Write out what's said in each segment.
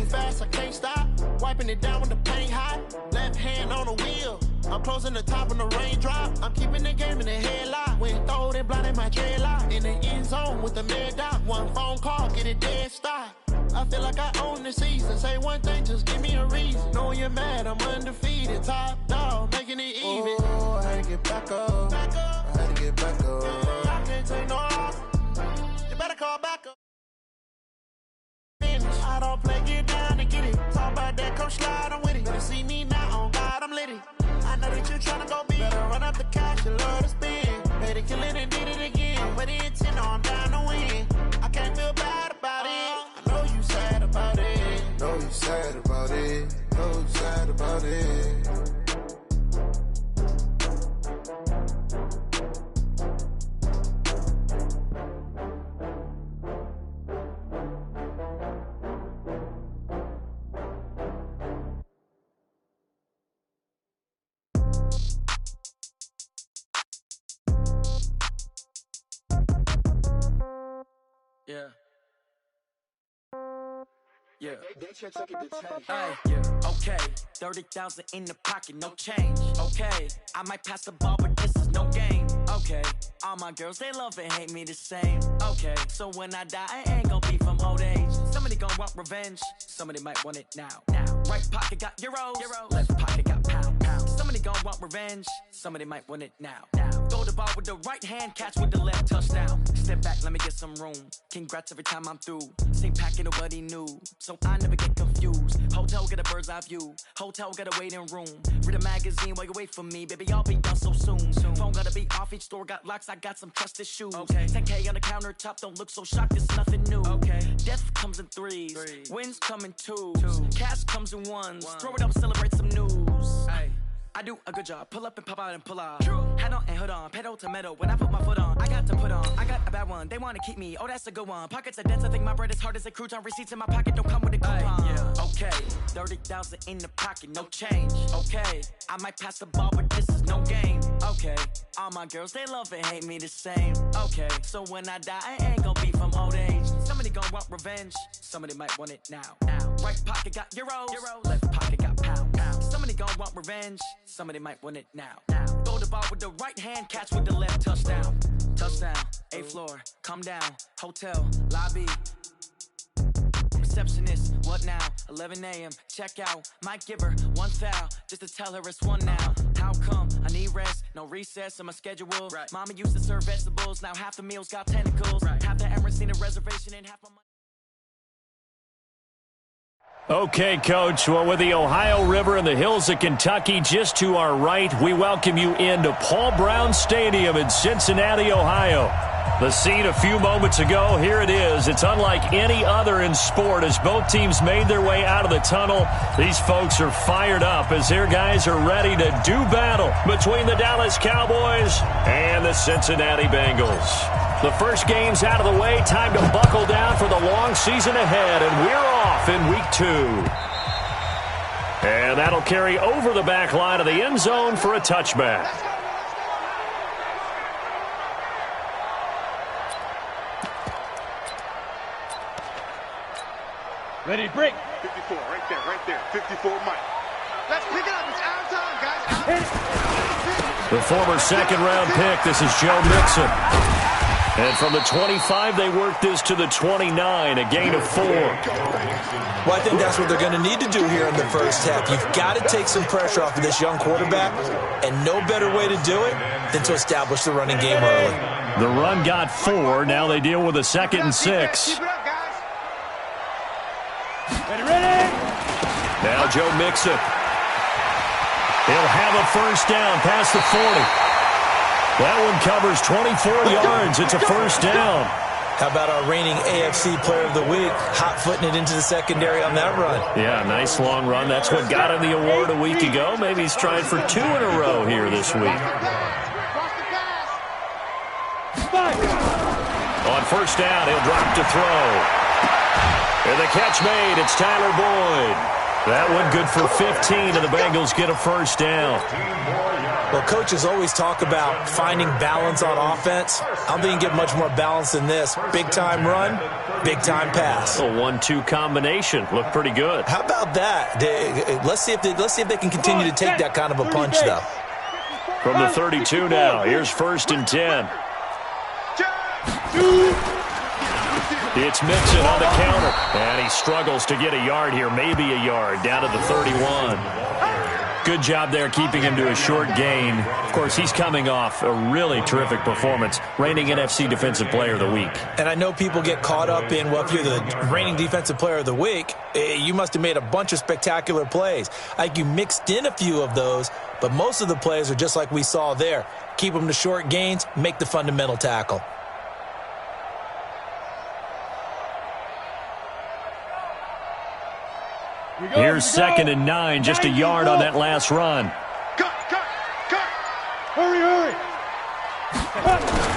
fast, I can't stop. Wiping it down with the paint hot. Left hand on the wheel. I'm closing the top on the raindrop. I'm keeping the game in the headlock. When throwed and blinded my dreadlock. In the end zone with the mad dot. One phone call, get it dead stop. I feel like I own the season. Say one thing, just give me a reason. Knowing you're mad, I'm undefeated. Top dog, making it even. Oh, I had to get back up. I had to get back up. I can't take no loss. You better call back up. I don't play, get down and get it. Talk about that, come slide, I'm with it. Better see me now, on God, I'm litty. I know that you tryna go big. Better run up the cash, you love to spend. Better kill it and did it again. Put it in 10, I'm down to win. I can't feel bad about it. I know you sad about it. Know you sad about it. Know you sad about it. Yeah. Yeah. Hey, yeah. Okay. 30,000 in the pocket, no change. Okay. I might pass the ball, but this is no game. Okay. All my girls, they love and hate me the same. Okay. So when I die, I ain't gon' be from old age. Somebody gon' want revenge. Somebody might want it now. Right pocket got euros. Left pocket got pound. Somebody gon' want revenge. Somebody might want it now. Throw the ball with the right hand, catch with the left, touchdown. Step back, let me get some room. Congrats every time I'm through. Same packet, nobody knew. So I never get confused. Hotel get a bird's eye view. Hotel got a waiting room. Read a magazine while you wait for me. Baby, I'll be done so soon. Phone gotta be off, each store got locks. I got some trusted shoes. 10K on the countertop, don't look so shocked, it's nothing new. Death comes in threes. Wins come in twos. Cash comes in ones. Throw it up, celebrate some news. I do a good job. Pull up and pop out and pull out. Head on and hood on. Pedal to metal. When I put my foot on, I got to put on. I got a bad one. They want to keep me. Oh, that's a good one. Pockets are dense. I think my bread is hard as a crouton. Receipts in my pocket don't come with a coupon. Yeah. Okay. 30,000 in the pocket. No change. Okay. I might pass the ball, but this is no game. Okay. All my girls, they love and hate me the same. Okay. So when I die, I ain't gonna be from old age. Somebody gon' want revenge. Somebody might want it now. Right pocket got euros. Left pocket got pound. Somebody gon' want revenge. Somebody might want it now. Throw the ball with the right hand, catch with the left, touchdown. Touchdown, 8th floor, come down. Hotel, lobby. Receptionist, what now? 11 a.m., check out. Might give her one foul, just to tell her it's one now. How come? I need rest, no recess in my schedule. Mama used to serve vegetables, now half the meals got tentacles. Half the Emirates need a reservation and half my money. Okay, Coach. Well, with the Ohio River and the hills of Kentucky just to our right, we welcome you into Paul Brown Stadium in Cincinnati, Ohio. The scene a few moments ago, here it is. It's unlike any other in sport as both teams made their way out of the tunnel. These folks are fired up as their guys are ready to do battle between the Dallas Cowboys and the Cincinnati Bengals. The first game's out of the way. Time to buckle down for the long season ahead, and we're off in week 2. And that'll carry over the back line of the end zone for a touchback. Ready, break. 54, right there. 54, Mike. Let's pick it up. It's out of time, guys. The former second-round pick, this is Joe Mixon. And from the 25, they work this to the 29, a gain of 4. Well, I think that's what they're going to need to do here in the first half. You've got to take some pressure off of this young quarterback, and no better way to do it than to establish the running game early. The run got 4. Now they deal with a 2nd and 6. Keep it up, guys. Ready. Now Joe Mixon. He'll have a first down past the 40. That one covers 24 yards. It's a first down. How about our reigning AFC Player of the Week, hot-footing it into the secondary on that run? Yeah, nice long run. That's what got him the award a week ago. Maybe he's trying for 2 in a row here this week. On first down, he'll drop to throw. And the catch made. It's Tyler Boyd. That one good for 15, and the Bengals get a first down. Well, coaches always talk about finding balance on offense. I don't think you can get much more balance than this. Big-time run, big-time pass. A 1-2 combination. Looked pretty good. How about that? Let's see if they can continue to take that kind of a punch, though. From the 32 now, here's 1st and 10. It's Mixon on the counter, and he struggles to get a yard here, maybe a yard, down to the 31. Good job there keeping him to a short gain. Of course, he's coming off a really terrific performance, reigning NFC Defensive Player of the Week. And I know people get caught up in, well, if you're the reigning Defensive Player of the Week, you must have made a bunch of spectacular plays. Like you mixed in a few of those, but most of the plays are just like we saw there. Keep them to short gains, make the fundamental tackle. Here's 2nd and 9, just a yard on that last run. Cut! Hurry!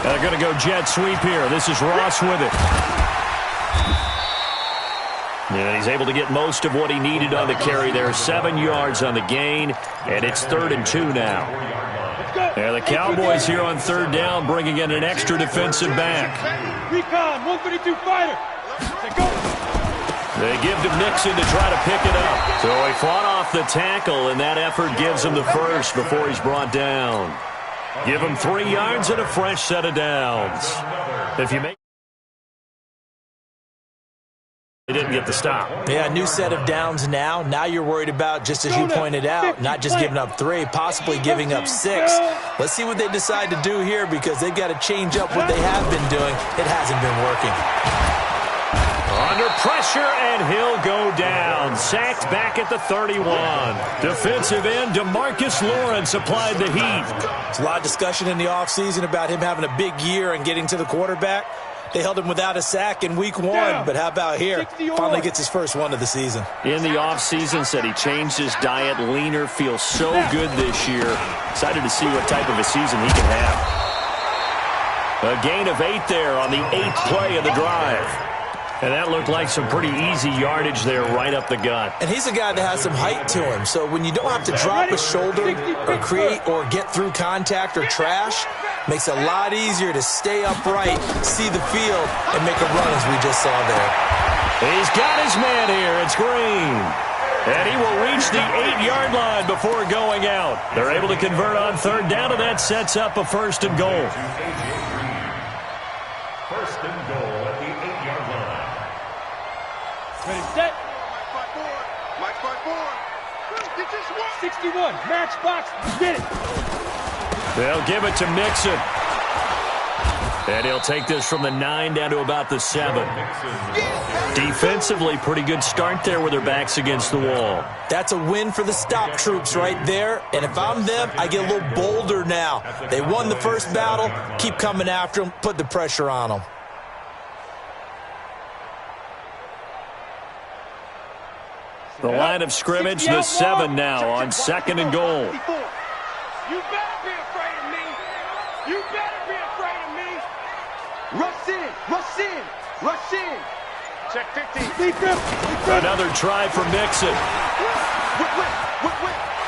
They're going to go jet sweep here. This is Ross with it. And he's able to get most of what he needed on the carry there. 7 yards on the gain, and it's 3rd and 2 now. And the Cowboys here on 3rd down, bringing in an extra defensive back. Recon, 132 fighter. Go. They give to Mixon to try to pick it up. So he fought off the tackle, and that effort gives him the first before he's brought down. Give him 3 yards and a fresh set of downs. If you make... They didn't get the stop. Yeah, new set of downs now. Now you're worried about, just as you pointed out, not just giving up 3, possibly giving up 6. Let's see what they decide to do here because they've got to change up what they have been doing. It hasn't been working. Under pressure, and he'll go down. Sacked back at the 31. Defensive end DeMarcus Lawrence applied the heat. There's a lot of discussion in the offseason about him having a big year and getting to the quarterback. They held him without a sack in week 1, but how about here? Finally gets his first one of the season. In the offseason, said he changed his diet, leaner, feels so good this year. Excited to see what type of a season he can have. A gain of 8 there on the 8th play of the drive. And that looked like some pretty easy yardage there right up the gut. And he's a guy that has some height to him. So when you don't have to drop a shoulder or create or get through contact or trash, makes it a lot easier to stay upright, see the field, and make a run as we just saw there. He's got his man here. It's Green. And he will reach the 8-yard line before going out. They're able to convert on 3rd down, and that sets up a 1st and goal. 1st and goal at the 8-yard line. Ready, set. Mike 5-4. You just won. 61, match box, get it. They'll give it to Mixon. And he'll take this from the 9 down to about the 7. Defensively, pretty good start there with their backs against the wall. That's a win for the stop troops right there. And if I'm them, I get a little bolder now. They won the first battle. Keep coming after them. Put the pressure on them. The line of scrimmage, the 7 now on 2nd and goal. You better be afraid of me. You better be afraid of me. Rush in. Check 15. Another try for Mixon.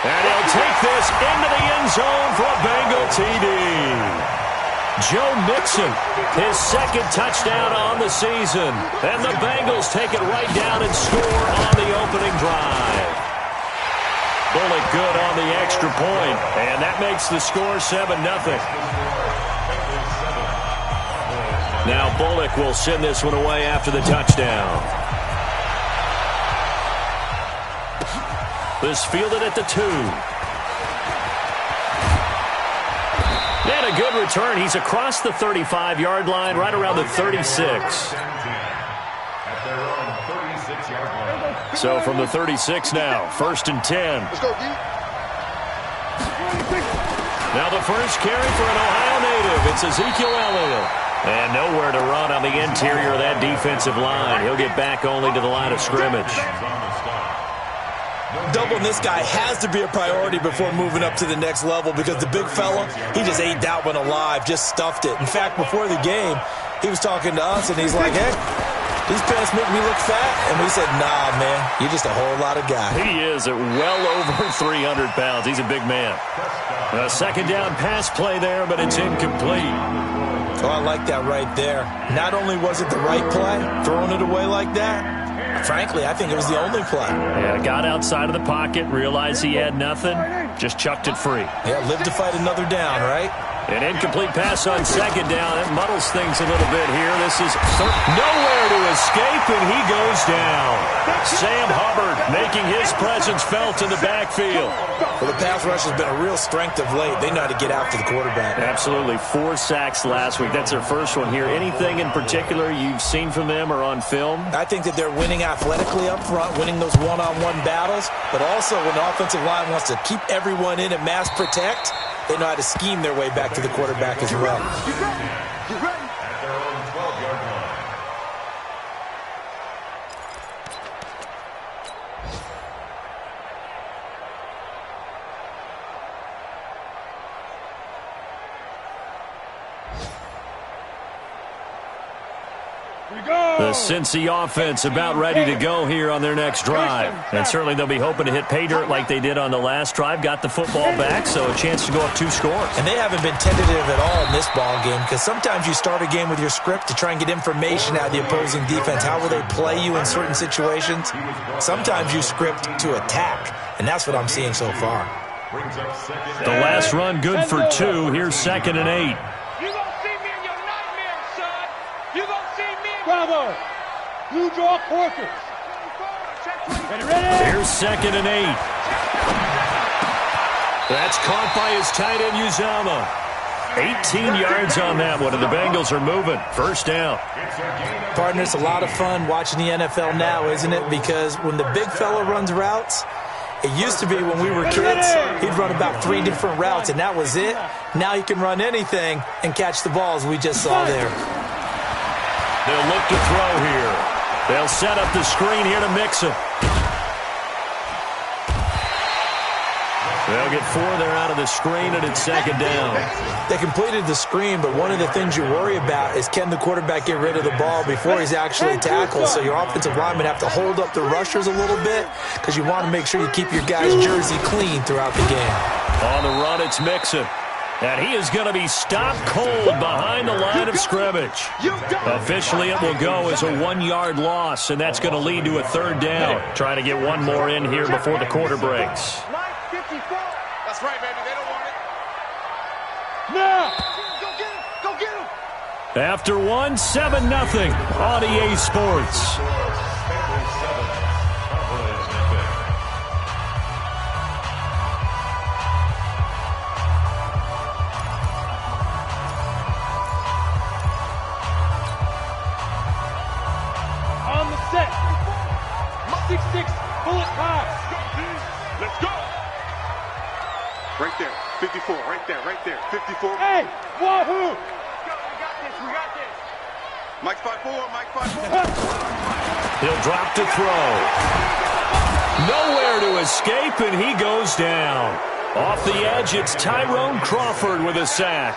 And he'll take this into the end zone for a Bengal TD. Joe Mixon, his 2nd touchdown on the season. And the Bengals take it right down and score on the opening drive. Bullock good on the extra point, and that makes the score 7-0. Now Bullock will send this one away after the touchdown. This fielded at the 2. And a good return. He's across the 35-yard line, right around the 36. So from the 36 now, 1st and 10. Let's go, D. Now the first carry for an Ohio native. It's Ezekiel Elliott. And nowhere to run on the interior of that defensive line. He'll get back only to the line of scrimmage. Doubling this guy has to be a priority before moving up to the next level because the big fella, he just ate that one alive, just stuffed it. In fact, before the game, he was talking to us, and he's like, hey, these pants make me look fat. And we said, nah, man, you're just a whole lot of guy. He is at well over 300 pounds. He's a big man. A second down pass play there, but it's incomplete. Oh, I like that right there. Not only was it the right play, throwing it away like that, frankly, I think it was the only play. Yeah, got outside of the pocket, realized he had nothing, just chucked it free. Yeah, live to fight another down, right? An incomplete pass on second down. It muddles things a little bit here. This is nowhere to escape, and he goes down. Sam Hubbard making his presence felt in the backfield. Well, the pass rush has been a real strength of late. They know how to get after the quarterback. Absolutely. 4 sacks last week. That's their first one here. Anything in particular you've seen from them or on film? I think that they're winning athletically up front, winning those one-on-one battles, but also when the offensive line wants to keep everyone in and mass protect, they know how to scheme their way back to the quarterback as well. You ready? At their own 12-yard line. The Cincy offense about ready to go here on their next drive. And certainly they'll be hoping to hit pay dirt like they did on the last drive. Got the football back, so a chance to go up 2 scores. And they haven't been tentative at all in this ball game, because sometimes you start a game with your script to try and get information out of the opposing defense. How will they play you in certain situations? Sometimes you script to attack, and that's what I'm seeing so far. The last run good for 2. Here's 2nd and 8. You gonna see me in your nightmares, son. You gonna see me in Bravo. Blue draw quarters. Ready? Here's 2nd and 8. That's caught by his tight end, Uzama. 18 yards on that one, and the Bengals are moving. First down. Partner, it's a lot of fun watching the NFL now, isn't it? Because when the big fella runs routes, it used to be when we were kids, he'd run about 3 different routes, and that was it. Now he can run anything and catch the balls we just saw there. They'll look to throw here. They'll set up the screen here to Mixon. They'll get 4 there out of the screen, and it's 2nd down. They completed the screen, but one of the things you worry about is can the quarterback get rid of the ball before he's actually tackled? So your offensive linemen have to hold up the rushers a little bit because you want to make sure you keep your guy's jersey clean throughout the game. On the run, it's Mixon. And he is going to be stopped cold behind the line of scrimmage. Officially, it will go as a 1-yard loss, and that's going to lead to a 3rd down. Trying to get one more in here before the quarter breaks. That's right, baby. They don't want it. Now. Go get him. Go get him. After 1, 7-0 on EA Sports. On the set. 6-6 bullet pass. Let's go. Right there. 54. Right there. Right there. 54. Hey, wahoo! We got this. We got this. Mike 5-4. Mike 5-4. He'll drop to throw. Nowhere to escape, and he goes down. Off the edge, it's Tyrone Crawford with a sack.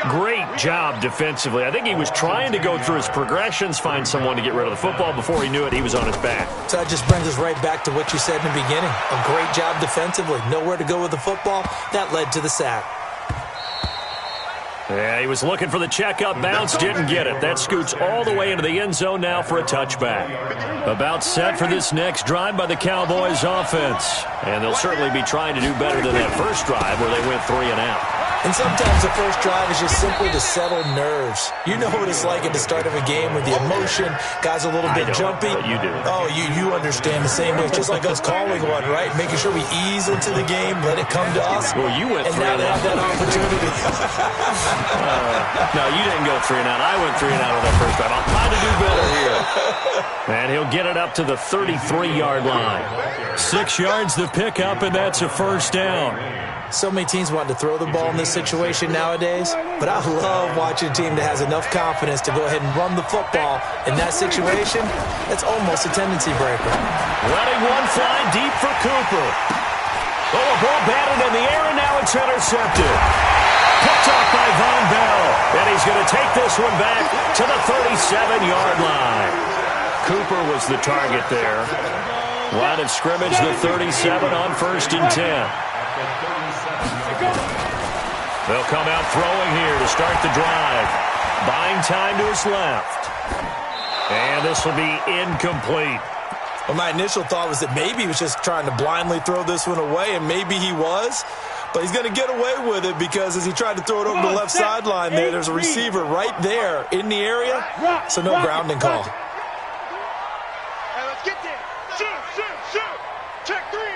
Great job defensively. I think he was trying to go through his progressions, find someone to get rid of the football. Before he knew it, he was on his back. So that just brings us right back to what you said in the beginning. A great job defensively. Nowhere to go with the football. That led to the sack. Yeah, he was looking for the check-up bounce, didn't get it. That scoots all the way into the end zone now for a touchback. About set for this next drive by the Cowboys offense. And they'll certainly be trying to do better than that first drive where they went 3 and out. And sometimes the first drive is just simply to settle nerves. You know what it's like at the start of a game with the emotion. Guys a little bit jumpy. But you do. Oh, you understand the same way. It's just like us calling one, right? Making sure we ease into the game, let it come to us. Well, you went 3 and now and they out. have that opportunity. No, you didn't go 3 and out. I went 3 and out on that first drive. I'll try to do better here. And he'll get it up to the 33-yard line. 6 yards the pickup, and that's a first down. So many teams want to throw the ball in this situation nowadays, but I love watching a team that has enough confidence to go ahead and run the football. In that situation, it's almost a tendency breaker. Running one fly deep for Cooper. Oh, a ball batted in the air, and now it's intercepted. Picked off by Von Bell, and he's going to take this one back to the 37-yard line. Cooper was the target there. Line of scrimmage, the 37 on 1st and 10. They'll come out throwing here to start the drive. Buying time to his left. And this will be incomplete. Well, my initial thought was that maybe he was just trying to blindly throw this one away, and maybe he was. But he's going to get away with it because as he tried to throw it over the left sideline there's a receiver right there in the area, so no grounding call. Hey, let's get there. Shoot. Check three.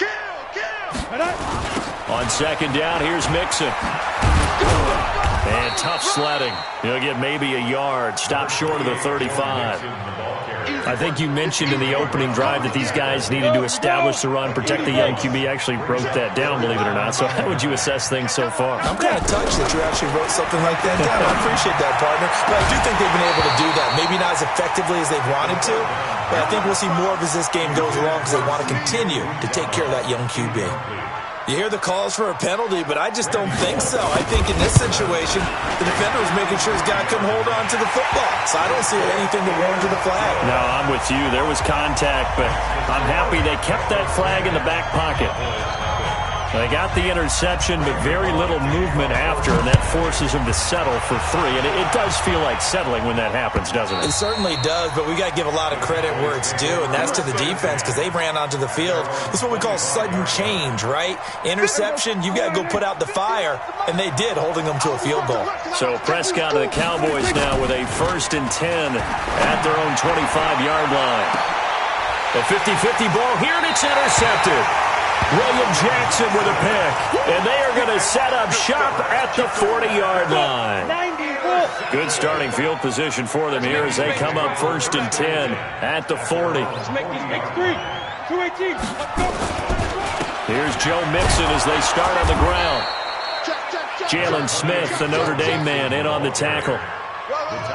Kill. On 2nd down, here's Mixon. And tough sledding. He'll get maybe a yard. Stop short of the 35. I think you mentioned in the opening drive that these guys needed to establish the run, protect the young QB. Actually wrote that down, believe it or not. So how would you assess things so far? I'm kind of touched that you actually wrote something like that down. I appreciate that, partner. But I do think they've been able to do that. Maybe not as effectively as they've wanted to, but I think we'll see more of as this game goes along because they want to continue to take care of that young QB. You hear the calls for a penalty, but I just don't think so. I think in this situation, the defender was making sure his guy couldn't hold on to the football. So I don't see anything to warrant the flag. No, I'm with you. There was contact, but I'm happy they kept that flag in the back pocket. They got the interception, but very little movement after, and that forces them to settle for 3. And it does feel like settling when that happens, doesn't it? It certainly does, but we got to give a lot of credit where it's due, and that's to the defense because they ran onto the field. This is what we call sudden change, right? Interception, you got to go put out the fire, and they did, holding them to a field goal. So Prescott and the Cowboys now with a 1st and 10 at their own 25-yard line. A 50-50 ball here, and it's intercepted. William Jackson with a pick, and they are going to set up shop at the 40-yard line. Good starting field position for them here as they come up 1st and 10 at the 40. Here's Joe Mixon as they start on the ground. Jalen Smith, the Notre Dame man, in on the tackle.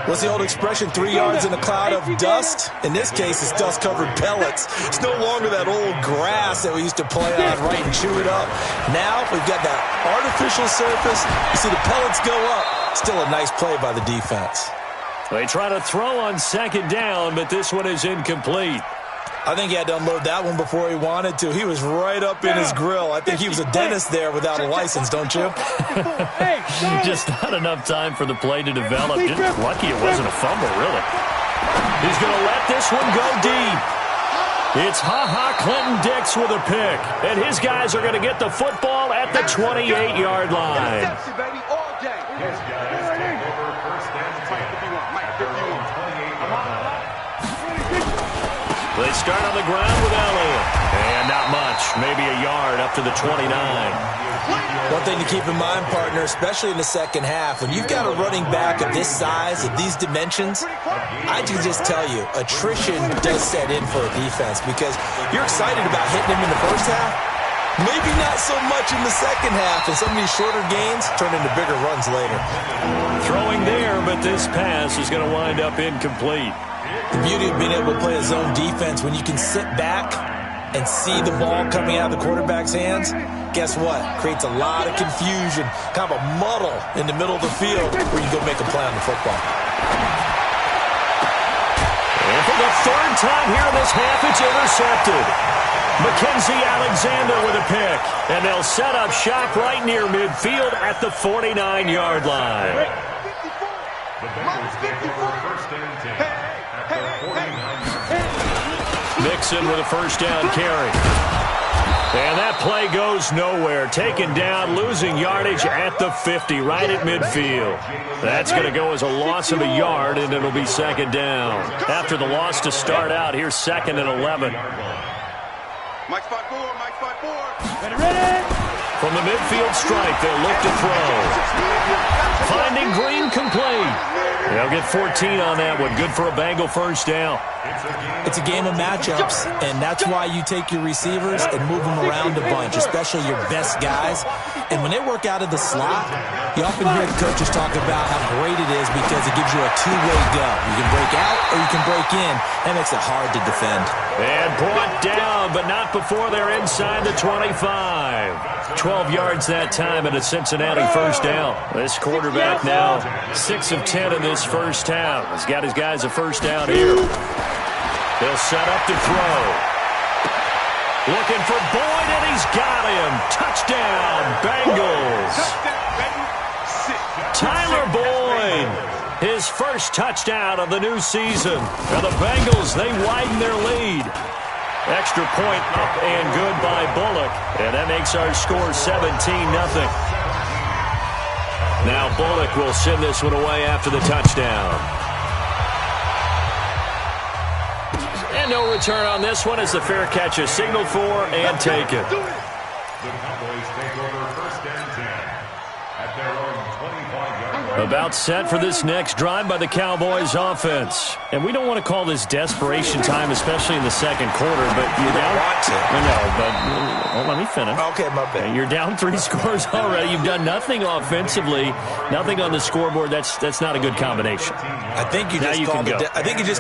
What's the old expression, 3 yards in a cloud of dust? In this case, it's dust-covered pellets. It's no longer that old grass that we used to play on, right, and chew it up. Now we've got that artificial surface. You see the pellets go up. Still a nice play by the defense. They try to throw on 2nd down, but this one is incomplete. I think he had to unload that one before he wanted to. He was right up in his grill. I think he was a dentist there without a license, don't you? Just not enough time for the play to develop. Just lucky it wasn't a fumble, really. He's going to let this one go deep. It's Clinton-Dix with a pick. And his guys are going to get the football at the 28-yard line. They start on the ground with Elliott. And not much. Maybe a yard up to the 29. One thing to keep in mind, partner, especially in the second half, when you've got a running back of this size, of these dimensions, I can just tell you, attrition does set in for a defense because you're excited about hitting him in the first half. Maybe not so much in the second half, and some of these shorter gains turn into bigger runs later. Throwing there, but this pass is going to wind up incomplete. The beauty of being able to play a zone defense when you can sit back and see the ball coming out of the quarterback's hands, guess what? Creates a lot of confusion, kind of a muddle in the middle of the field where you go make a play on the football. And for the 3rd time here in this half, it's intercepted. Mackenzie Alexander with a pick, and they'll set up shop right near midfield at the 49-yard line. Mixon with a 1st down carry. And that play goes nowhere. Taken down, losing yardage at the 50, right at midfield. That's going to go as a loss of a yard, and it'll be 2nd down. After the loss to start out, here's 2nd and 11. Mike spot 4. From the midfield stripe, they'll look to throw. Finding Green complete. They'll get 14 on that one. Good for a Bengal 1st down. It's a game of matchups, and that's why you take your receivers and move them around a bunch, especially your best guys. And when they work out of the slot, you often hear the coaches talk about how great it is because it gives you a two-way go. You can break out or you can break in. That makes it hard to defend. And brought down, but not before they're inside the 25. 12 yards that time and a Cincinnati 1st down. This quarterback now 6 of 10 in this first half. He's got his guys a first down here. They'll set up to throw. Looking for Boyd, and he's got him. Touchdown, Bengals. Tyler Boyd, his first touchdown of the new season. Now the Bengals, they widen their lead. Extra point up and good by Bullock. And that makes our score 17-0. Now Bullock will send this one away after the touchdown. And no return on this one as the fair catch is signaled for and taken. The Cowboys take over first and 10 at their own 25-yard line. About set for this next drive by the Cowboys offense. And we don't want to call this desperation time, especially in the second quarter, but you're down. Let me finish. Okay, my bad. You're down 3 scores already. You've done nothing offensively, nothing on the scoreboard. That's not a good combination. I think you just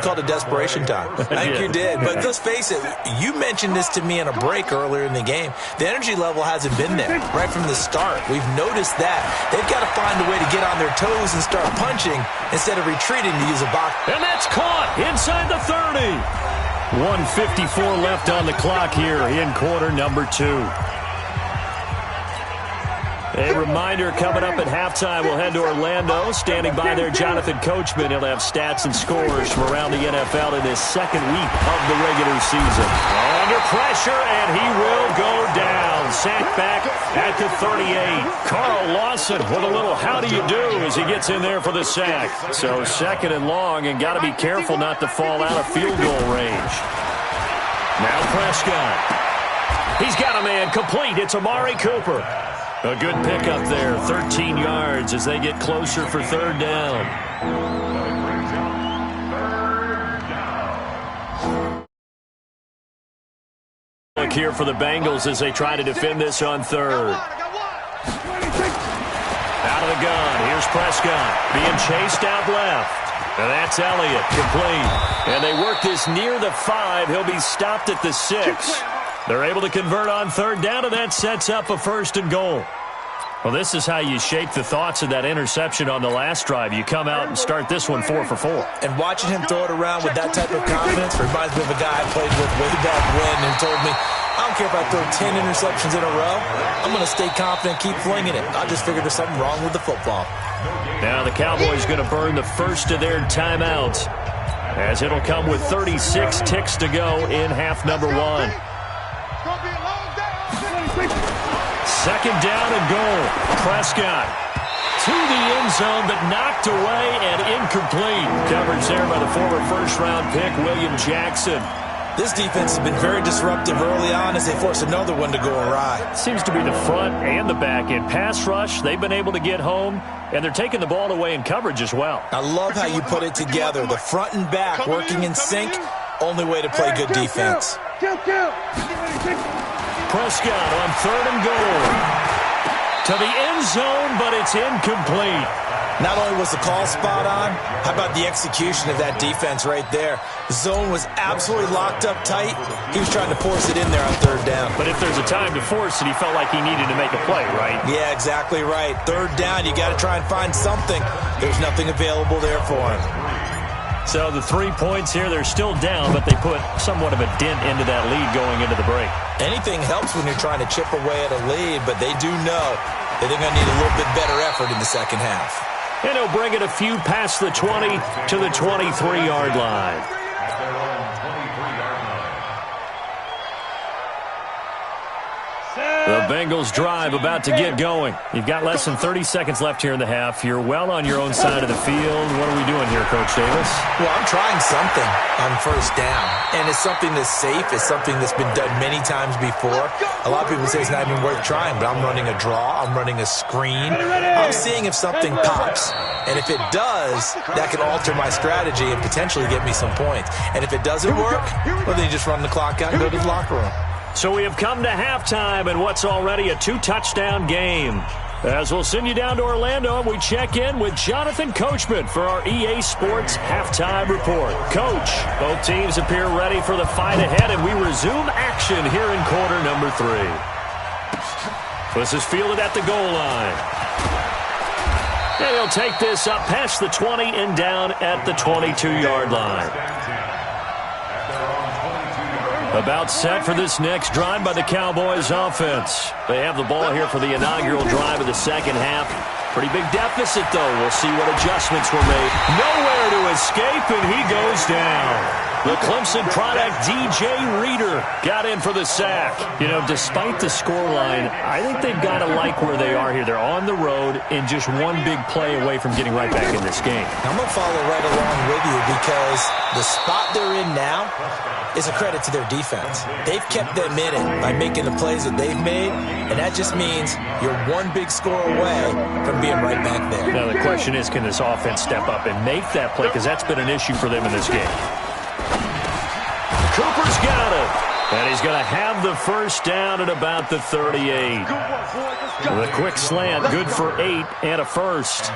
called it desperation time. I think you did. But let's face it, you mentioned this to me in a break earlier in the game. The energy level hasn't been there right from the start. We've noticed that. They've got to find a way to get on their toes and start punching instead of retreating to use a box. And that's caught inside the 30. 1:54 left on the clock here in quarter number 2. A reminder, coming up at halftime, we'll head to Orlando. Standing by there, Jonathan Coachman. He'll have stats and scores from around the NFL in his second week of the regular season. Under pressure, and he will go down. Sacked back at the 38. Carl Lawson with a little how do you do as he gets in there for the sack. So second and long, and got to be careful not to fall out of field goal range. Now Prescott. He's got a man complete. It's Amari Cooper. A good pickup there, 13 yards as they get closer for third down. Look here for the Bengals as they try to defend this on third. Out of the gun, here's Prescott being chased out left. And that's Elliott, complete. And they work this near the 5. He'll be stopped at the 6. They're able to convert on third down, and that sets up a first and goal. Well, this is how you shake the thoughts of that interception on the last drive. You come out and start this one 4 for 4. And watching him throw it around with that type of confidence reminds me of a guy I played with way back when who told me, I don't care if I throw 10 interceptions in a row. I'm going to stay confident, keep flinging it. I just figured there's something wrong with the football. Now the Cowboys going to burn the first of their timeouts as it'll come with 36 ticks to go in half number 1. Second down and goal. Prescott to the end zone, but knocked away and incomplete. Coverage there by the former first-round pick, William Jackson. This defense has been very disruptive early on as they force another one to go awry. Seems to be the front and the back end. Pass rush, they've been able to get home, and they're taking the ball away in coverage as well. I love how you put it together. The front and back working in sync, only way to play good defense. Prescott on third and goal. To the end zone, but it's incomplete. Not only was the call spot on, how about the execution of that defense right there? The zone was absolutely locked up tight. He was trying to force it in there on third down. But if there's a time to force it, he felt like he needed to make a play, right? Yeah, exactly right. Third down, you got to try and find something. There's nothing available there for him. So the 3 points here, they're still down, but they put somewhat of a dent into that lead going into the break. Anything helps when you're trying to chip away at a lead, but they do know that they're going to need a little bit better effort in the second half. And he'll bring it a few past the 20 to the 23-yard line. The Bengals drive about to get going. You've got less than 30 seconds left here in the half. You're well on your own side of the field. What are we doing here, Coach Davis? Well, I'm trying something on first down. And it's something that's safe. It's something that's been done many times before. A lot of people say it's not even worth trying, but I'm running a draw. I'm running a screen. I'm seeing if something pops. And if it does, that can alter my strategy and potentially get me some points. And if it doesn't work, well, then you just run the clock out and go to the locker room. So we have come to halftime in what's already a 2-touchdown game. As we'll send you down to Orlando, and we check in with Jonathan Coachman for our EA Sports Halftime Report. Coach, both teams appear ready for the fight ahead, and we resume action here in quarter number 3. This is fielded at the goal line. And he'll take this up past the 20 and down at the 22-yard line. About set for this next drive by the Cowboys offense. They have the ball here for the inaugural drive of the second half. Pretty big deficit, though. We'll see what adjustments were made. Nowhere to escape, and he goes down. The Clemson product, DJ Reader, got in for the sack. You know, despite the scoreline, I think they've got to like where they are here. They're on the road and just one big play away from getting right back in this game. I'm going to follow right along with you because the spot they're in now is a credit to their defense. They've kept them in it by making the plays that they've made, and that just means you're one big score away from being right back there. Now, the question is, can this offense step up and make that play? Because that's been an issue for them in this game. Cooper's got it. And he's going to have the first down at about the 38. The quick slant, good for 8 and a first.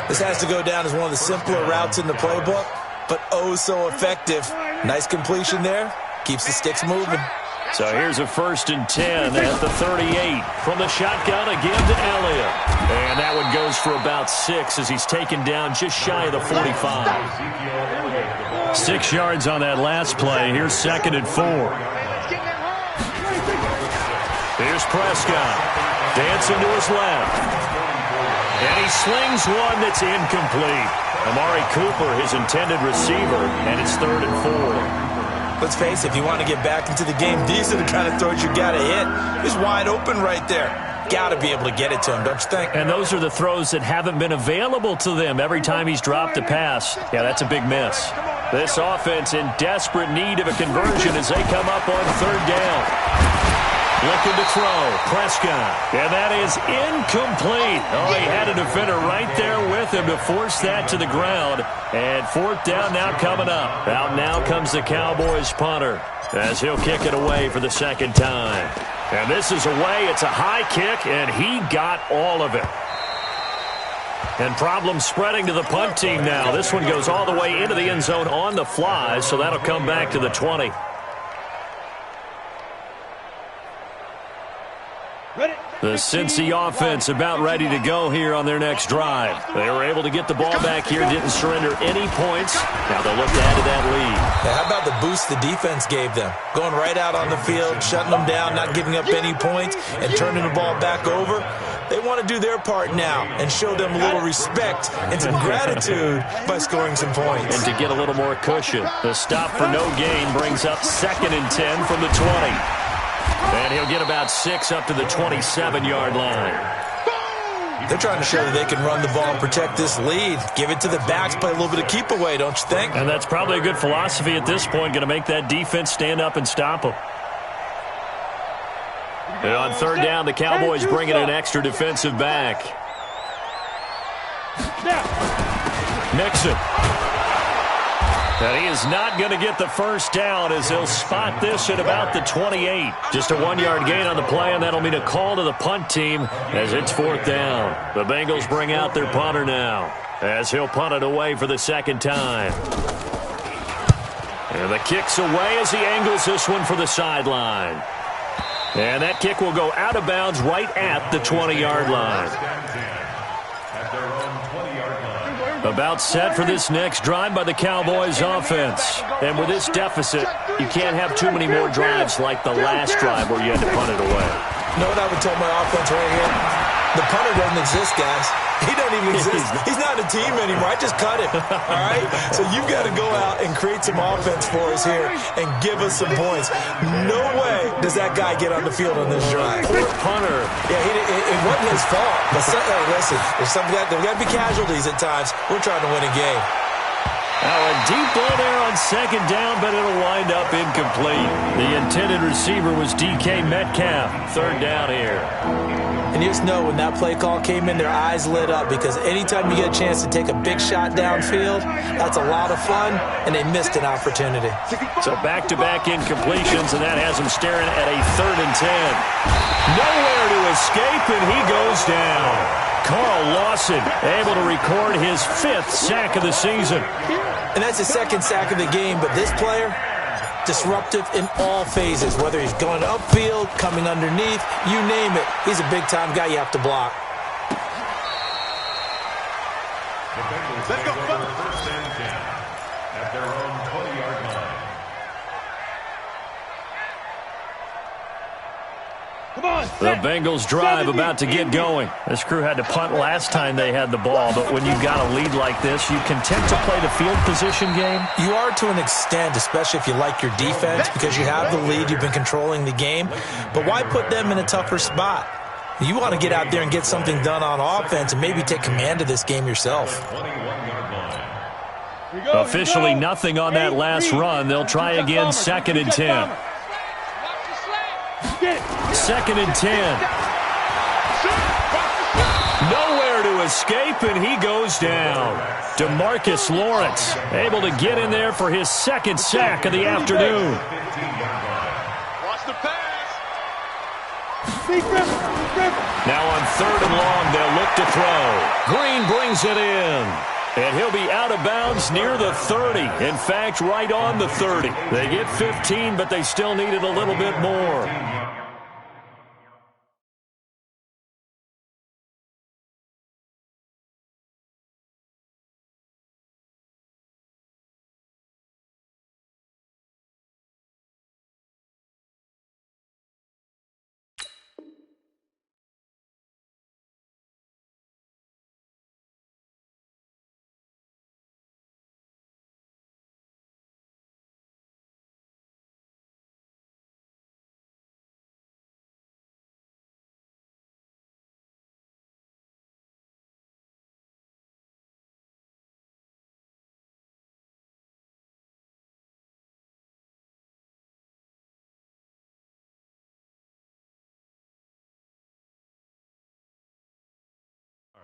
This has to go down as one of the simpler routes in the playbook, but oh so effective. Nice completion there. Keeps the sticks moving. So here's a 1st and 10 at the 38. From the shotgun again to Elliott. And that one goes for about 6 as he's taken down just shy of the 45. 6 yards on that last play. Here's 2nd and 4. Here's Prescott. Dancing to his left. And he slings one that's incomplete. Amari Cooper, his intended receiver, and it's 3rd and 4. Let's face it, if you want to get back into the game, these are the kind of throws you got to hit. He's wide open right there. Got to be able to get it to him, don't you think? And those are the throws that haven't been available to them every time he's dropped a pass. Yeah, that's a big miss. This offense in desperate need of a conversion as they come up on 3rd down. Looking to throw. Prescott. And that is incomplete. Oh, he had a defender right there with him to force that to the ground. And 4th down now coming up. Out now comes the Cowboys punter as he'll kick it away for the 2nd time. And this is away. It's a high kick, and he got all of it. And problems spreading to the punt team now. This one goes all the way into the end zone on the fly, so that'll come back to the 20. The Cincy offense about ready to go here on their next drive. They were able to get the ball back here, didn't surrender any points. Now they'll look to add to that lead. Yeah, how about the boost the defense gave them? Going right out on the field, shutting them down, not giving up any points, and turning the ball back over. They want to do their part now and show them a little respect and some gratitude by scoring some points. And to get a little more cushion, the stop for no gain brings up 2nd and 10 from the 20. And he'll get about 6 up to the 27-yard line. They're trying to show that they can run the ball and protect this lead. Give it to the backs, play a little bit of keep away, don't you think? And that's probably a good philosophy at this point, going to make that defense stand up and stop them. And on 3rd down, the Cowboys bring in an extra defensive back. Mixon. And he is not going to get the first down as he'll spot this at about the 28. Just a 1-yard gain on the play, and that'll mean a call to the punt team as it's 4th down. The Bengals bring out their punter now as he'll punt it away for the 2nd time. And the kick's away as he angles this one for the sideline. And that kick will go out of bounds right at the 20-yard line. About set for this next drive by the Cowboys offense. And with this deficit, you can't have too many more drives like the last drive where you had to punt it away. You know what I would tell my offense right here? The punter doesn't exist, guys. He doesn't even exist. He's not a team anymore. I just cut him, all right? So you've got to go out and create some offense for us here and give us some points. No way does that guy get on the field on this drive. Poor punter. Yeah, it wasn't his fault. But hey, listen, there's got to be casualties at times. We're trying to win a game. Now a deep ball there on 2nd down, but it'll wind up incomplete. The intended receiver was DK Metcalf. 3rd down here. And you just know when that play call came in, their eyes lit up because anytime you get a chance to take a big shot downfield, that's a lot of fun, and they missed an opportunity. So back-to-back incompletions, and that has them staring at a 3rd and 10. Nowhere to escape, and he goes down. Carl Lawson able to record his 5th sack of the season. And that's his 2nd sack of the game, but this player, disruptive in all phases, whether he's going upfield, coming underneath, you name it. He's a big-time guy you have to block. The Bengals take over first and 10 at their own 20-yard line. The Bengals drive about to get going. This crew had to punt last time they had the ball, but when you've got a lead like this, you content to play the field position game? You are to an extent, especially if you like your defense, because you have the lead, you've been controlling the game. But why put them in a tougher spot? You want to get out there and get something done on offense and maybe take command of this game yourself. Officially nothing on that last run. They'll try again, 2nd and 10. 2nd and 10. Nowhere to escape, and he goes down. DeMarcus Lawrence able to get in there for his 2nd sack of the afternoon. Watch the pass. Now on 3rd and long, they'll look to throw. Green brings it in. And he'll be out of bounds near the 30. In fact, right on the 30. They get 15, but they still needed a little bit more.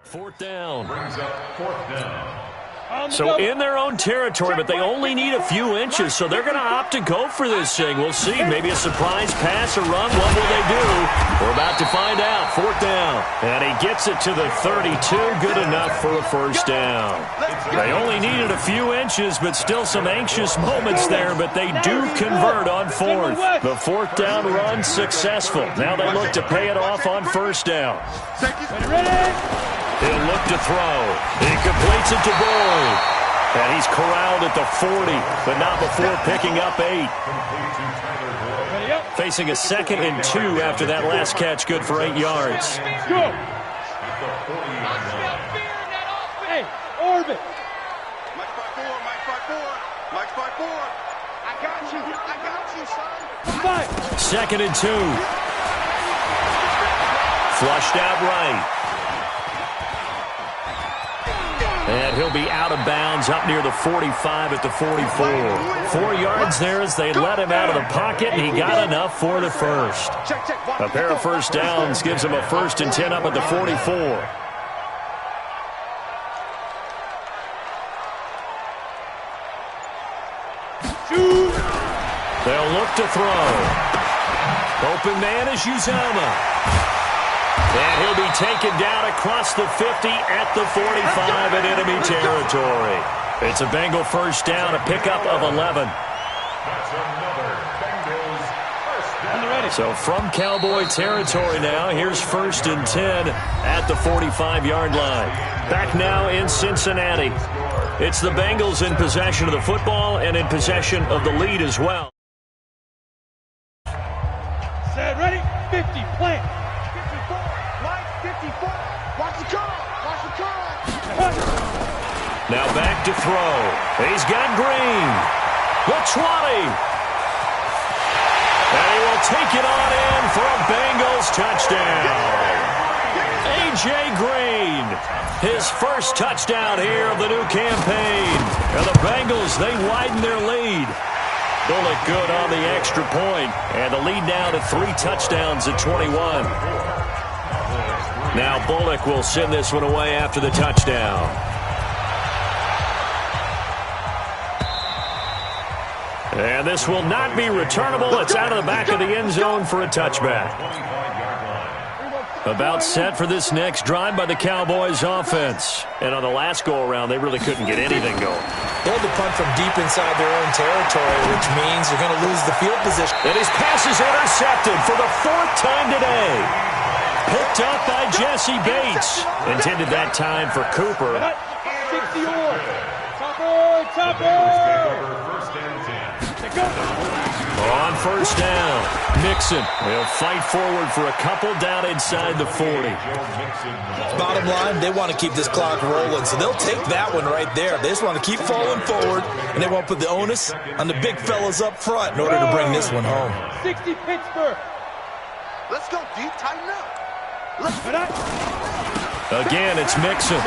Fourth down. Brings up 4th down. So in their own territory, but they only need a few inches, so they're going to opt to go for this thing. We'll see. Maybe a surprise pass or run. What will they do? We're about to find out. 4th down. And he gets it to the 32. Good enough for a first down. They only needed a few inches, but still some anxious moments there, but they do convert on 4th. The 4th down run successful. Now they look to pay it off on 1st down. He'll look to throw. He completes it to Boyd. And he's corralled at the 40, but not before picking up 8. Facing a 2nd and 2 after that last catch, good for 8 yards. Go. Hey, orbit. Mike 5-4, Mike 5-4, Mike 5-4. I got you, son. 2nd and 2. Flushed out right. And he'll be out of bounds up near the 45 at the 44. 4 yards there as they let him out of the pocket, and he got enough for the first. A pair of first downs gives him a 1st and 10 up at the 44. They'll look to throw. Open man is Uzomah. And he'll be taken down across the 50 at the 45 in enemy territory. It's a Bengal first down, a pickup of 11. That's another Bengals first down. So from Cowboy territory now, here's 1st and 10 at the 45-yard line. Back now in Cincinnati. It's the Bengals in possession of the football and in possession of the lead as well. Set, ready, 50, plant. 54, Mike 54. Watch the curl, watch the curl. Now back to throw. He's got Green. The 20. And he will take it on in for a Bengals touchdown. A.J. Green, his first touchdown here of the new campaign. And the Bengals, they widen their lead. Bullock good on the extra point, and the lead now to 3 touchdowns at 21. Now Bullock will send this one away after the touchdown. And this will not be returnable. It's out of the back of the end zone for a touchback. About set for this next drive by the Cowboys offense. And on the last go-around, they really couldn't get anything going. They had to punt from deep inside their own territory, which means they're going to lose the field position. And his pass is intercepted for the 4th time today. Picked up by Jesse Bates. Intended that time for Cooper. 60 or. Topper. First and 10. Go. On first down, Mixon will fight forward for a couple down inside the 40. Bottom line, they want to keep this clock rolling, so they'll take that one right there. They just want to keep falling forward, and they won't put the onus on the big fellas up front in order to bring this one home. 60 Pittsburgh. Let's go deep, tighten up. Again, it's Mixon.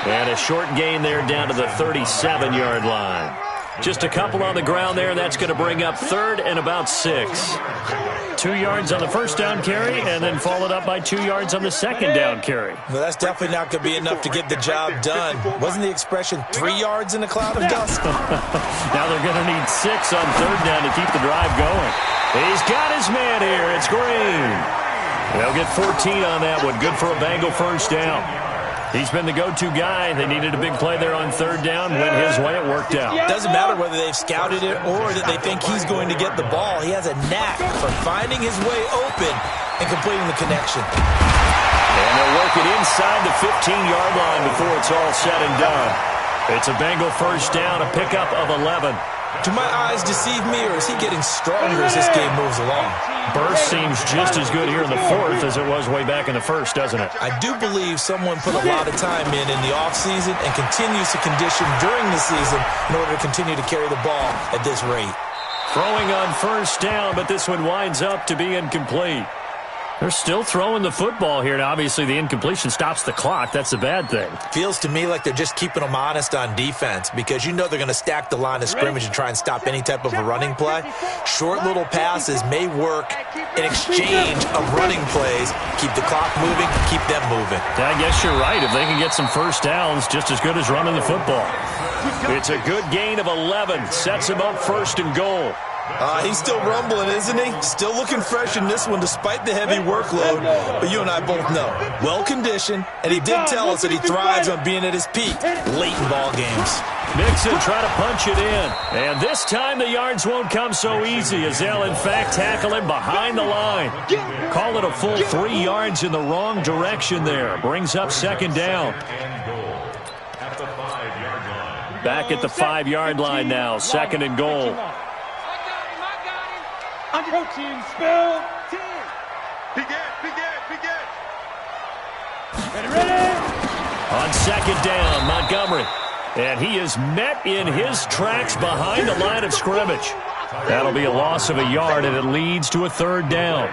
And a short gain there down to the 37-yard line. Just a couple on the ground there, and that's going to bring up third and about 6. 2 yards on the first down carry, and then followed up by 2 yards on the second down carry. Well, that's definitely not going to be enough to get the job done. Wasn't the expression 3 yards in a cloud of dust? Now they're going to need 6 on third down to keep the drive going. He's got his man here. It's Green. They'll get 14 on that one. Good for a Bengal first down. He's been the go-to guy. They needed a big play there on third down. Went his way. It worked out. Doesn't matter whether they've scouted it or that they think he's going to get the ball. He has a knack for finding his way open and completing the connection. And they'll work it inside the 15-yard line before it's all said and done. It's a Bengal first down, a pickup of 11. Do my eyes deceive me, or is he getting stronger as this game moves along? Burst seems just as good here in the fourth as it was way back in the first, doesn't it? I do believe someone put a lot of time in the offseason and continues to condition during the season in order to continue to carry the ball at this rate. Throwing on first down, but this one winds up to be incomplete. They're still throwing the football here. Now, obviously, the incompletion stops the clock. That's a bad thing. Feels to me like they're just keeping them honest on defense because you know they're going to stack the line of scrimmage and try and stop any type of a running play. Short little passes may work in exchange of running plays. Keep the clock moving, keep them moving. I guess you're right. If they can get some first downs, just as good as running the football. It's a good gain of 11. Sets him up first and goal. He's still rumbling, isn't he? Still looking fresh in this one despite the heavy workload. But you and I both know, well-conditioned, and he did tell us that he thrives on being at his peak late in ball games. Mixon trying to punch it in. And this time the yards won't come so easy as they'll, in fact, tackle him behind the line. Call it a full 3 yards in the wrong direction there. Brings up second down. Back at the 5-yard line now. Second and goal. Coaching spell 10. Begin. Ready. On second down, Montgomery. And he is met in his tracks behind the line of scrimmage. That'll be a loss of a yard, and it leads to a third down.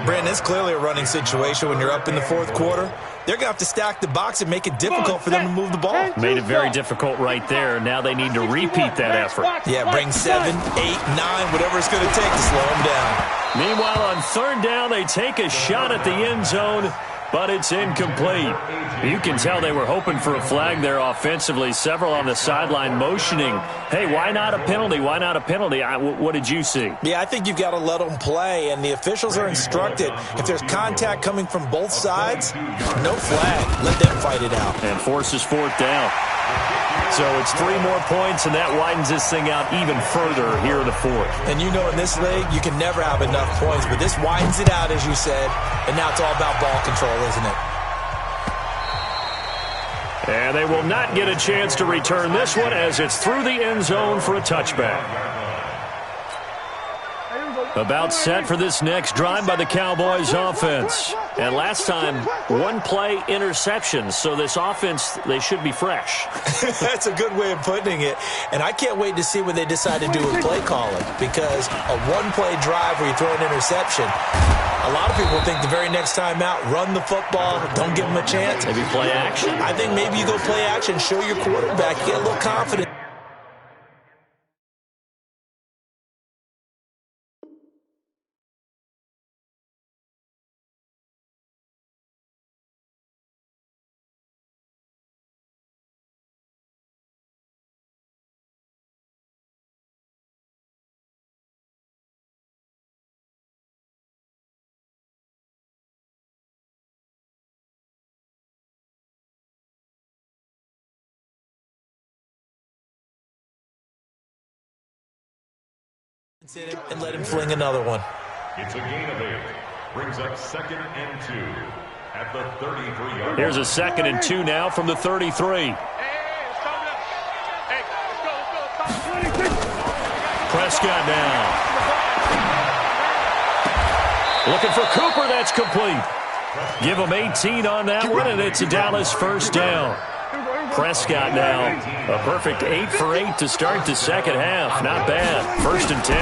Brandon, it's clearly a running situation when you're up in the fourth quarter. They're going to have to stack the box and make it difficult for them to move the ball. Made it very difficult right there. Now they need to repeat that effort. Yeah, bring 7, 8, 9, whatever it's going to take to slow them down. Meanwhile, on third down, they take a shot at the end zone, but it's incomplete. You can tell they were hoping for a flag there offensively. Several on the sideline motioning, hey, why not a penalty? Why not a penalty? What did you see? Yeah, I think you've got to let them play, and the officials are instructed. If there's contact coming from both sides, no flag. Let them fight it out. And forces fourth down. So it's 3 more points, and that widens this thing out even further here in the fourth. And you know in this league, you can never have enough points, but this widens it out, as you said, and now it's all about ball control, isn't it? And they will not get a chance to return this one as it's through the end zone for a touchback. About set for this next drive by the Cowboys offense. And last time, 1 play interception. So this offense, they should be fresh. That's a good way of putting it. And I can't wait to see what they decide to do with play calling. Because a 1-play drive where you throw an interception, a lot of people think the very next time out, run the football, don't give them a chance. Maybe play action. I think maybe you go play action, show your quarterback, you get a little confidence. And let him fling another one. It's a gain of 8. Brings up second and 2. at the 33-yard line. Here's a 2nd and 2 now from the 33. Prescott now. Looking for Cooper. That's complete. Give him 18 on that one, and it's a Dallas first down. Prescott now. A perfect 8 for 8 to start the second half. Not bad. 1st and 10.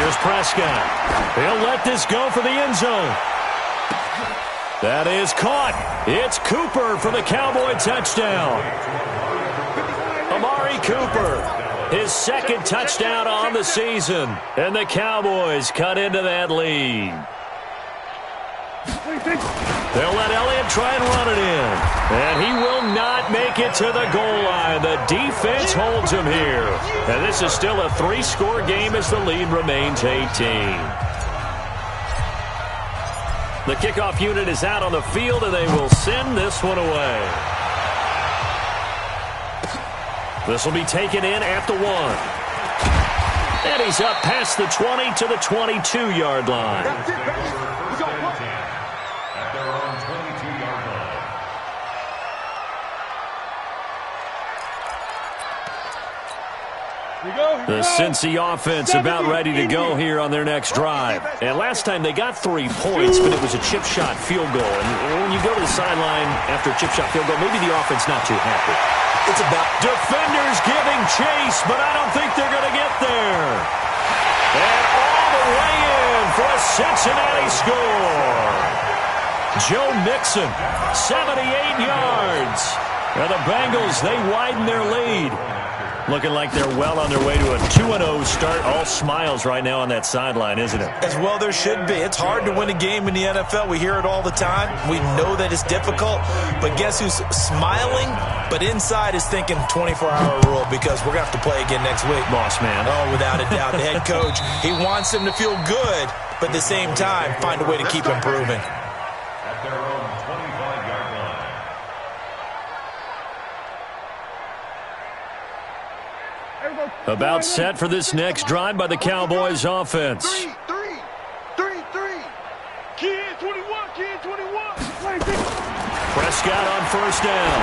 Here's Prescott. He'll let this go for the end zone. That is caught. It's Cooper for the Cowboy touchdown. Amari Cooper, his 2nd touchdown on the season. And the Cowboys cut into that lead. They'll let Elliott try and run it in. And he will not make it to the goal line. The defense holds him here. And this is still a 3-score game as the lead remains 18. The kickoff unit is out on the field, and they will send this one away. This will be taken in at the 1. And he's up past the 20 to the 22-yard line. At their own 22-yard line. The Cincy offense about ready to go here on their next drive. And last time they got 3 points, but it was a chip shot field goal. And when you go to the sideline after a chip shot field goal, maybe the offense not too happy. It's about defenders giving chase, but I don't think they're going to get there. And all the way in for a Cincinnati score. Joe Mixon, 78 yards. And the Bengals, they widen their lead. Looking like they're well on their way to a 2-0 start. All smiles right now on that sideline, isn't it? as well there should be. It's hard to win a game in the NFL. We hear it all the time. We know that it's difficult. But guess who's smiling? But inside is thinking 24-hour rule because we're going to have to play again next week. Boss man. Oh, without a doubt. The head coach, he wants them to feel good, but at the same time, find a way to keep improving. At their own 25-yard line. About set for this next drive by the Cowboys offense. Three. Kid 21. Prescott on first down.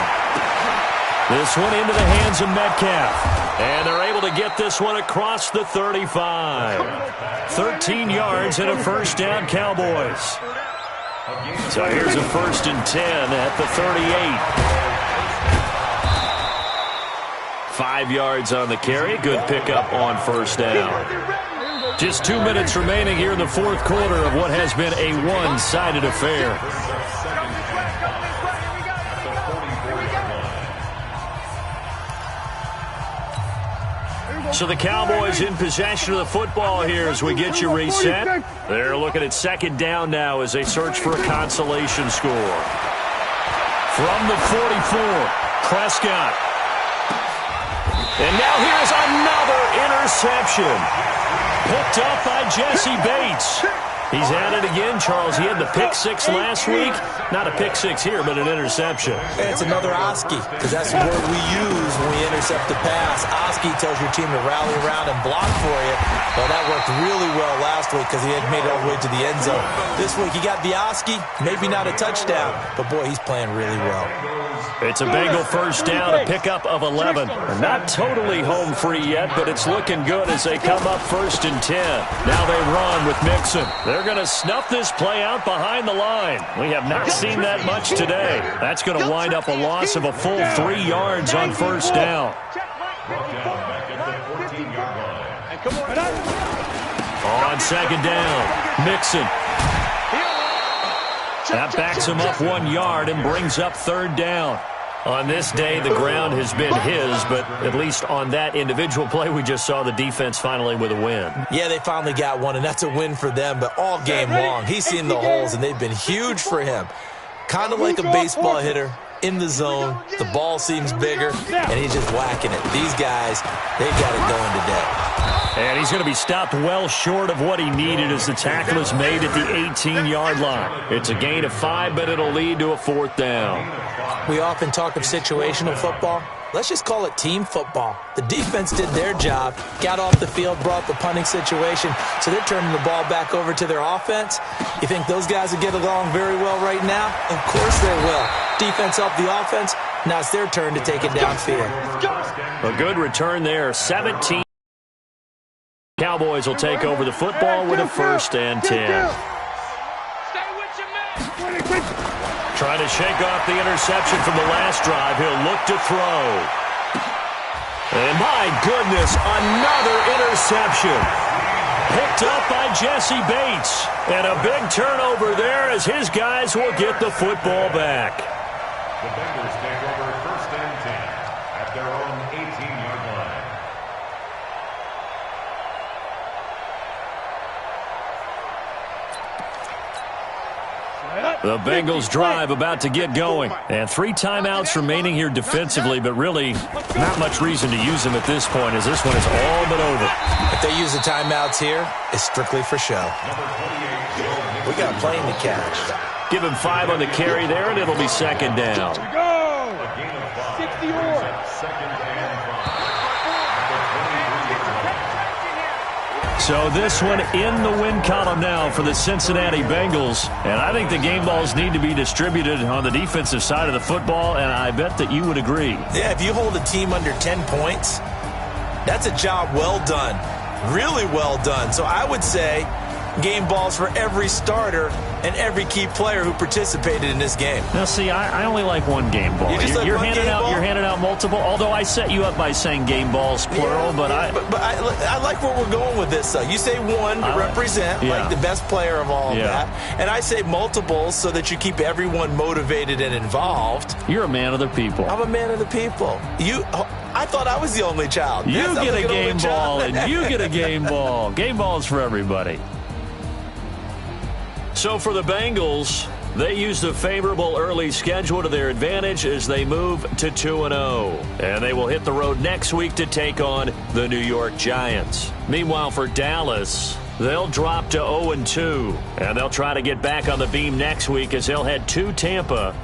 This one into the hands of Metcalf. And they're able to get this one across the 35. 13 yards and a first down, Cowboys. So here's a 1st and 10 at the 38. 5 yards on the carry. Good pickup on first down. Just 2 minutes remaining here in the 4th quarter of what has been a one-sided affair. So the Cowboys in possession of the football here as we get you reset. They're looking at 2nd down now as they search for a consolation score. From the 44, Prescott. And now here's another interception. Picked up by Jesse Bates. He's at it again, Charles. He had the pick 6 last week. Not a pick 6 here, but an interception. It's another Oski, because that's the word we use when we intercept the pass. Oski tells your team to rally around and block for you. Well, that worked really well last week because he had made it all the way to the end zone. This week, he got the Oski, maybe not a touchdown, but boy, he's playing really well. It's a Bengal first down, a pickup of 11. Not totally home free yet, but it's looking good as they come up 1st and 10. Now they run with Mixon. They're going to snuff this play out behind the line. We have not seen that much today. That's going to wind up a loss of a full 3 yards on first down. On 2nd down, Mixon. That backs him up 1 yard and brings up 3rd down. On this day, the ground has been his, but at least on that individual play, we just saw the defense finally with a win. Yeah, they finally got one, and that's a win for them, but all game long, he's seen the holes, and they've been huge for him. Kind of like a baseball hitter in the zone. The ball seems bigger, and he's just whacking it. These guys, they've got it going today. And he's going to be stopped well short of what he needed as the tackle is made at the 18-yard line. It's a gain of 5, but it'll lead to a 4th down. We often talk of situational football. Let's just call it team football. The defense did their job, got off the field, brought the punting situation, so they're turning the ball back over to their offense. You think those guys will get along very well right now? Of course they will. Defense helped the offense. Now it's their turn to take it downfield. A good return there. 17. Cowboys will take over the football with a 1st and 10. Trying to shake off the interception from the last drive. He'll look to throw. And my goodness, another interception. Picked up by Jesse Bates. And a big turnover there as his guys will get the football back. The Bengals take over 1st and 10 at their own 18-yard line. The Bengals drive about to get going. And 3 timeouts remaining here defensively, but really not much reason to use them at this point as this one is all but over. If they use the timeouts here, it's strictly for show. We got a plane to catch. Give him 5 on the carry there, and it'll be 2nd down. Go! 60 more. So this one in the win column now for the Cincinnati Bengals. And I think the game balls need to be distributed on the defensive side of the football, and I bet that you would agree. Yeah, if you hold a team under 10 points, that's a job well done. Really well done. So I would say game balls for every starter and every key player who participated in this game. Now, see, I only like one game ball. You're handing out multiple, although I set you up by saying game balls, plural. Yeah, but I like where we're going with this, though. You say one to represent, like the best player of all of that. And I say multiples so that you keep everyone motivated and involved. You're a man of the people. I'm a man of the people. I thought I was the only child. You get a game ball, and you get a game ball. Game balls for everybody. So for the Bengals, they used a favorable early schedule to their advantage as they move to 2-0. And they will hit the road next week to take on the New York Giants. Meanwhile, for Dallas, they'll drop to 0-2. And they'll try to get back on the beam next week as they'll head to Tampa.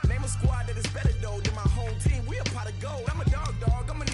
Name a squad that is better though than my home team. We a pot of gold. I'm a dog. I'm a